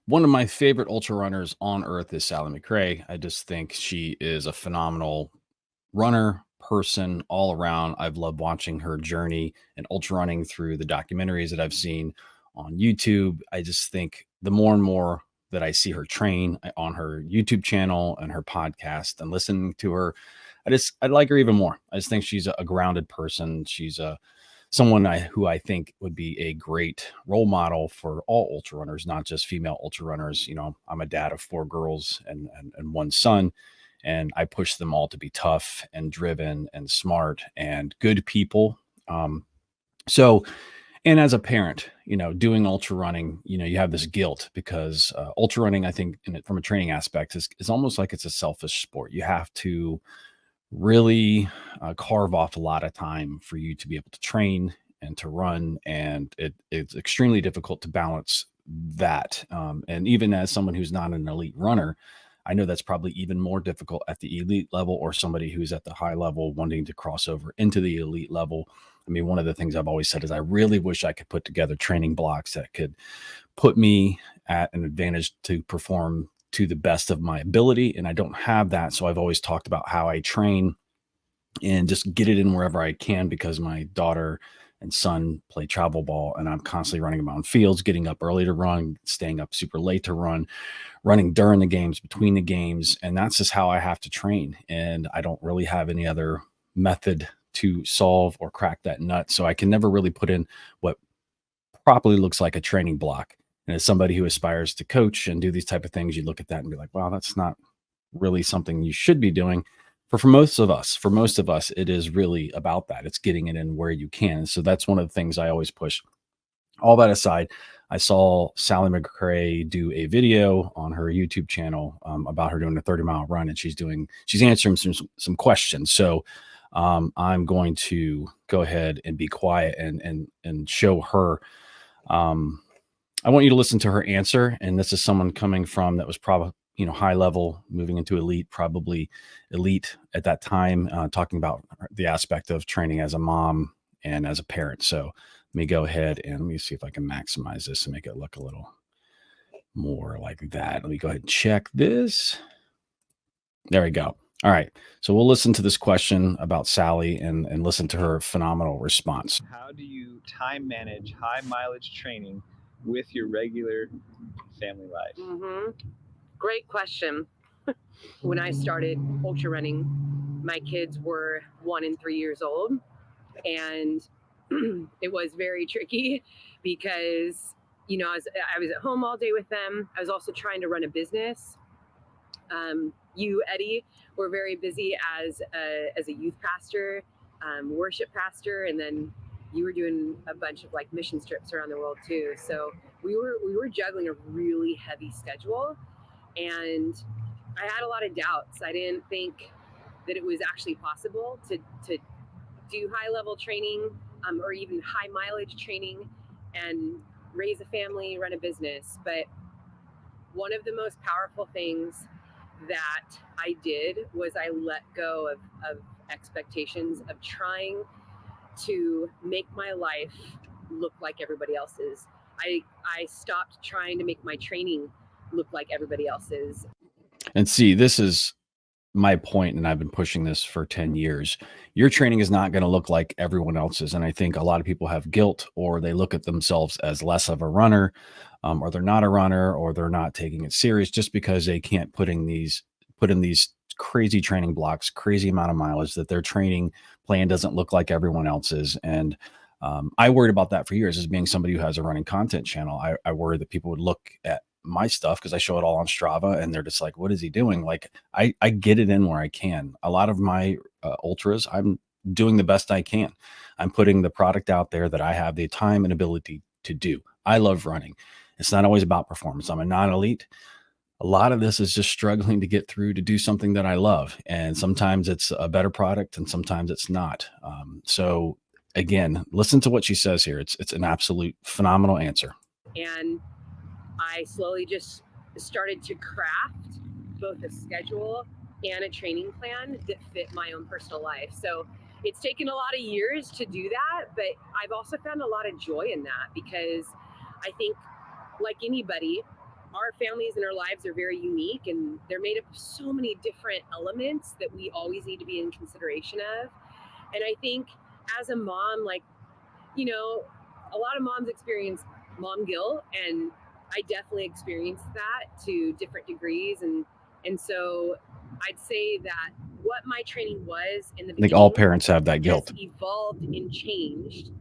One of my favorite ultra runners on earth is Sally McRae. I just think she is a phenomenal runner, person all around. I've loved watching her journey and ultra running through the documentaries that I've seen on YouTube. I just think the more and more that I see her train on her YouTube channel and her podcast and listening to her, I like her even more. I just think she's a grounded person. She's a someone who I think would be a great role model for all ultra runners, not just female ultra runners. You know, I'm a dad of four girls and one son, and I push them all to be tough and driven and smart and good people. So, and as a parent, doing ultra running, you have this guilt because ultra running, I think, from a training aspect, is almost like it's a selfish sport. You have to really carve off a lot of time for you to be able to train and to run. And it's extremely difficult to balance that. And even as someone who's not an elite runner, I know that's probably even more difficult at the elite level or somebody who's at the high level wanting to cross over into the elite level. I mean, one of the things I've always said is I really wish I could put together training blocks that could put me at an advantage to perform to the best of my ability. And I don't have that. So I've always talked about how I train and just get it in wherever I can because my daughter and son play travel ball and I'm constantly running around fields, getting up early to run, staying up super late to run, running during the games, between the games. And that's just how I have to train. And I don't really have any other method to solve or crack that nut. So I can never really put in what properly looks like a training block. And as somebody who aspires to coach and do these type of things, you look at that and be like, wow, that's not really something you should be doing. For most of us, it is really about that. It's getting it in where you can. So that's one of the things I always push. All that aside, I saw Sally McRae do a video on her YouTube channel about her doing a 30-mile run, and she's answering some questions. So I'm going to go ahead and be quiet and show her. I want you to listen to her answer. And this is someone coming from that was probably, high level, moving into elite, probably elite at that time, talking about the aspect of training as a mom and as a parent. So let me go ahead and let me see if I can maximize this and make it look a little more like that. Let me go ahead and check this. There we go. All right. So we'll listen to this question about Sally and listen to her phenomenal response. How do you time manage high mileage training with your regular family life? Great question. When I started ultra running, my kids were 1 and 3 years old, and it was very tricky because I was at home all day with them. I was also trying to run a business. You, Eddie, were very busy as a youth pastor, worship pastor, and then you were doing a bunch of like mission trips around the world too. So we were juggling a really heavy schedule, and I had a lot of doubts. I didn't think that it was actually possible to do high level training or even high mileage training and raise a family, run a business. But one of the most powerful things that I did was I let go of expectations of trying to make my life look like everybody else's. I stopped trying to make my training look like everybody else's. And see, this is my point, and I've been pushing this for 10 years. Your training is not going to look like everyone else's. And I think a lot of people have guilt, or they look at themselves as less of a runner, or they're not a runner, or they're not taking it serious just because they can't put in these crazy training blocks, crazy amount of mileage, that their training plan doesn't look like everyone else's. And I worried about that for years as being somebody who has a running content channel. I worried that people would look at my stuff because I show it all on Strava and they're just like, what is he doing? Like I get it in where I can. A lot of my ultras, I'm doing the best I can. I'm putting the product out there that I have the time and ability to do. I love running. It's not always about performance. I'm a non-elite. A lot of this is just struggling to get through to do something that I love. And sometimes it's a better product and sometimes it's not. So again, listen to what she says here. It's an absolute phenomenal answer. And I slowly just started to craft both a schedule and a training plan that fit my own personal life. So it's taken a lot of years to do that, but I've also found a lot of joy in that because I think, like anybody, our families and our lives are very unique, and they're made up of so many different elements that we always need to be in consideration of. And I think as a mom, like, you know, a lot of moms experience mom guilt, and I definitely experienced that to different degrees. And so I'd say that what my training was in the I think all beginning parents have that guilt. has evolved and changed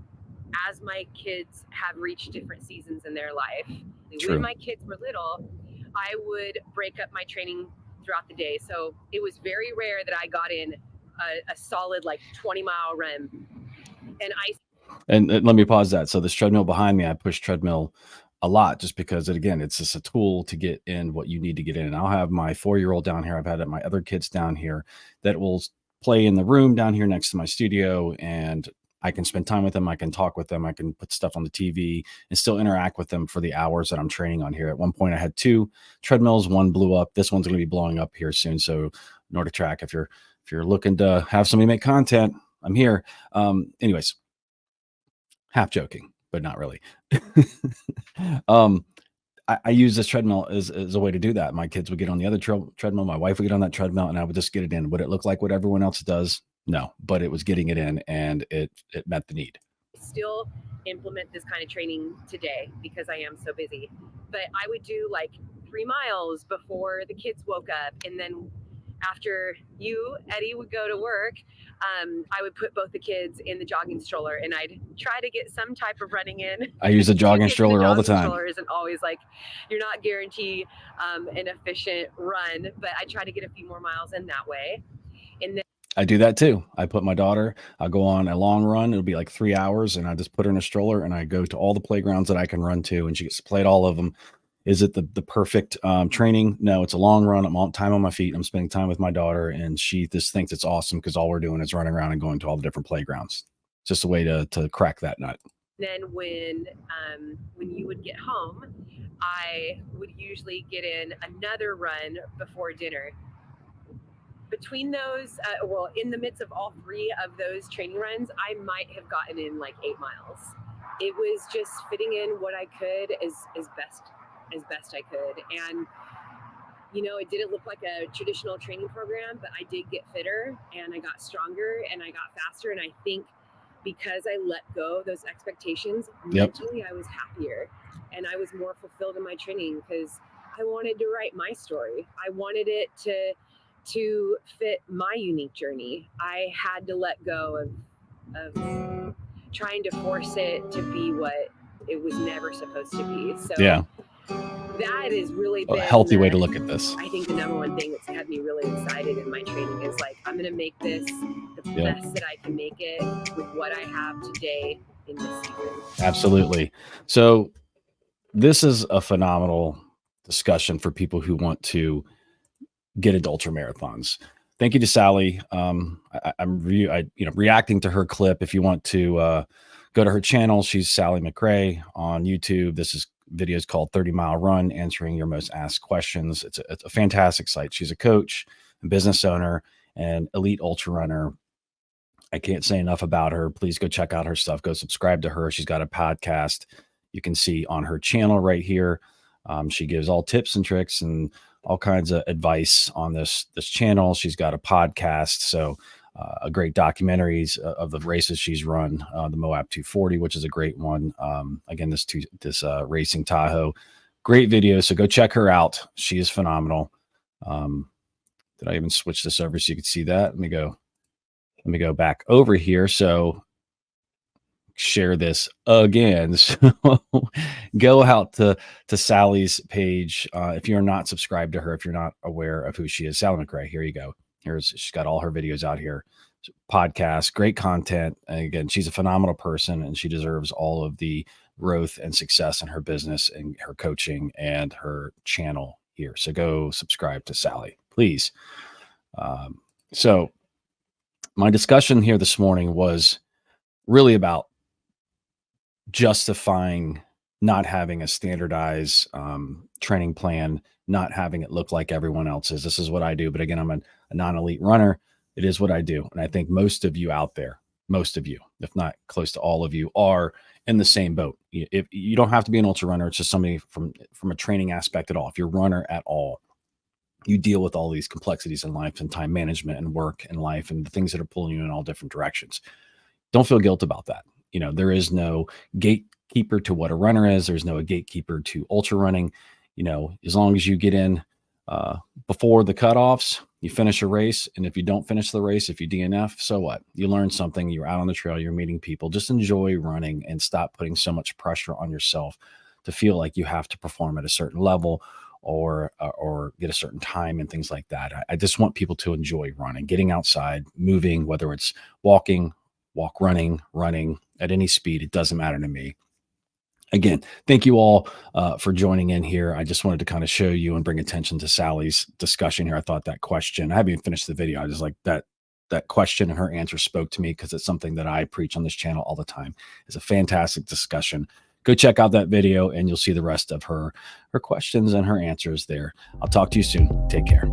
as my kids have reached different seasons in their life. True. When my kids were little, I would break up my training throughout the day. So it was very rare that I got in a solid like 20-mile run. And let me pause that. So this treadmill behind me, I push treadmill a lot just because it's just a tool to get in what you need to get in. And I'll have my 4-year-old down here. I've had my other kids down here that will play in the room down here next to my studio, and I can spend time with them. I can talk with them. I can put stuff on the TV and still interact with them for the hours that I'm training on here. At one point I had 2 treadmills. One blew up. This one's going to be blowing up here soon. So NordiTrack, if you're looking to have somebody make content, I'm here. Anyways, half joking, but not really. I use this treadmill as a way to do that. My kids would get on the other treadmill. My wife would get on that treadmill, and I would just get it in. Would it look like what everyone else does? No, but it was getting it in, and it met the need. Still implement this kind of training today because I am so busy. But I would do like 3 miles before the kids woke up, and then after you, Eddie, would go to work, I would put both the kids in the jogging stroller, and I'd try to get some type of running in. I use a jogging stroller all the time. Stroller isn't always like, you're not guaranteed an efficient run, but I try to get a few more miles in that way. And then I do that too. I put my daughter, I'll go on a long run. It'll be like 3 hours, and I just put her in a stroller, and I go to all the playgrounds that I can run to, and she gets to play at all of them. Is it the perfect training? No, it's a long run. I'm on time on my feet. I'm spending time with my daughter, and she just thinks it's awesome because all we're doing is running around and going to all the different playgrounds. It's just a way to crack that nut. Then when you would get home, I would usually get in another run before dinner. Between those, in the midst of all 3 of those training runs, I might have gotten in like 8 miles. It was just fitting in what I could as best I could. And, it didn't look like a traditional training program, but I did get fitter, and I got stronger, and I got faster. And I think because I let go of those expectations, mentally I was happier, and I was more fulfilled in my training because I wanted to write my story. I wanted it to fit my unique journey. I had to let go of trying to force it to be what it was never supposed to be. So that is really a healthy way to look at this. I think the number one thing that's kept me really excited in my training is like, I'm going to make this the best that I can make it with what I have today in this season. Absolutely. So this is a phenomenal discussion for people who want to get into ultra marathons. Thank you to Sally. I'm reacting to her clip. If you want to go to her channel, she's Sally McRae on YouTube. This is videos called 30-Mile Run, answering your most asked questions. It's a fantastic site. She's a coach, a business owner, and elite ultra runner. I can't say enough about her. Please go check out her stuff. Go subscribe to her. She's got a podcast you can see on her channel right here. She gives all tips and tricks and all kinds of advice on this channel. She's got a podcast. So a great documentaries of the races she's run, the Moab 240, which is a great one. Again, this racing Tahoe, great video. So go check her out. She is phenomenal. Did I even switch this over so you could see that? Let me go back over here. So share this again. So go out to Sally's page. If you're not subscribed to her, if you're not aware of who she is, Sally McRae, here you go. She's got all her videos out here, podcast, great content. And again, she's a phenomenal person, and she deserves all of the growth and success in her business and her coaching and her channel here. So go subscribe to Sally, please. So my discussion here this morning was really about justifying not having a standardized training plan, not having it look like everyone else's. This is what I do. But again, I'm a non-elite runner. It is what I do. And I think most of you out there most of you, if not close to all of you, are in the same boat. If you don't have to be an ultra runner, it's just somebody from a training aspect at all. If you're a runner at all, you deal with all these complexities in life and time management and work and life and the things that are pulling you in all different directions. Don't feel guilt about that. There is no gatekeeper to what a runner is. There's no gatekeeper to ultra running. As long as you get in before the cutoffs, you finish a race. And if you don't finish the race, if you DNF, so what? You learn something. You're out on the trail. You're meeting people. Just enjoy running and stop putting so much pressure on yourself to feel like you have to perform at a certain level or get a certain time and things like that. I just want people to enjoy running, getting outside, moving, whether it's walk, running at any speed. It doesn't matter to me. Again, thank you all for joining in here. I just wanted to kind of show you and bring attention to Sally's discussion here. I thought that question, I haven't even finished the video. I just like that question and her answer spoke to me because it's something that I preach on this channel all the time. It's a fantastic discussion. Go check out that video and you'll see the rest of her questions and her answers there. I'll talk to you soon. Take care.